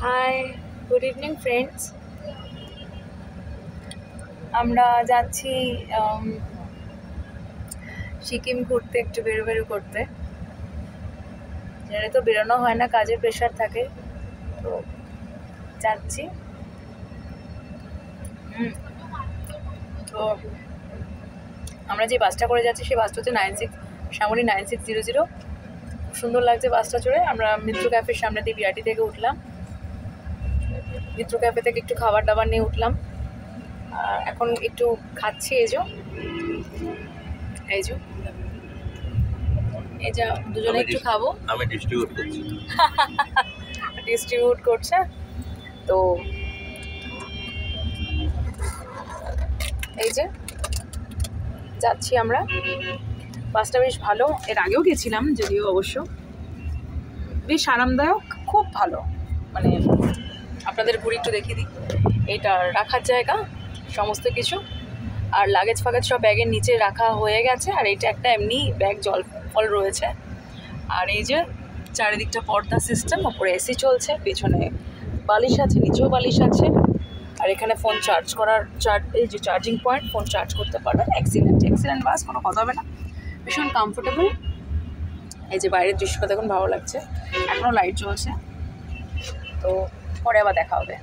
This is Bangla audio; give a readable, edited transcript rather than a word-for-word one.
High, good evening friends. আমরা যাচ্ছি সিকিম ঘুরতে, একটু বেরো করতে। জানি তো বেরোনো হয় না, কাজের প্রেশার থাকে, তো যাচ্ছি। তো আমরা যে বাসটা করে যাচ্ছি সেই বাসটা হচ্ছে 9600। খুব সুন্দর লাগছে বাসটা চড়ে। আমরা মিত্র ক্যাফের সামনে দিয়ে বিআরটি থেকে উঠলাম। মিত্র ক্যাফে থেকে একটু খাবার দাবার নিয়ে উঠলাম। এখন একটু খাচ্ছি। এই যা দুজনে একটু খাবো। আমি ডিস্ট্রিবিউট করছি। ডিস্ট্রিবিউট করছে। তো এই যে যাচ্ছি আমরা। বাসটা বেশ ভালো, এর আগেও গেছিলাম যদিও, অবশ্য বেশ আরামদায়ক, খুব ভালো। মানে আপনাদের ঘুরে একটু দেখিয়ে দিই। এইটা রাখার জায়গা, সমস্ত কিছু, আর লাগেজ ফাগেজ সব ব্যাগের নিচে রাখা হয়ে গেছে। আর এইটা একটা এমনি ব্যাগ জল ফল রয়েছে। আর এই যে চারিদিকটা পর্দা সিস্টেম, ওপরে এসি চলছে, পেছনে বালিশ আছে, নিচেও বালিশ আছে। আর এখানে ফোন চার্জ করার এই যে চার্জিং পয়েন্ট, ফোন চার্জ করতে পারবেন। এক্সিলেন্ট বাস, কোনো কথা হবে না, ভীষণ কমফোর্টেবল। এই যে বাইরের দৃশ্যটা দেখুন, ভালো লাগছে। এখনও লাইট জ্বলছে। তো পরে আবার দেখা হবে।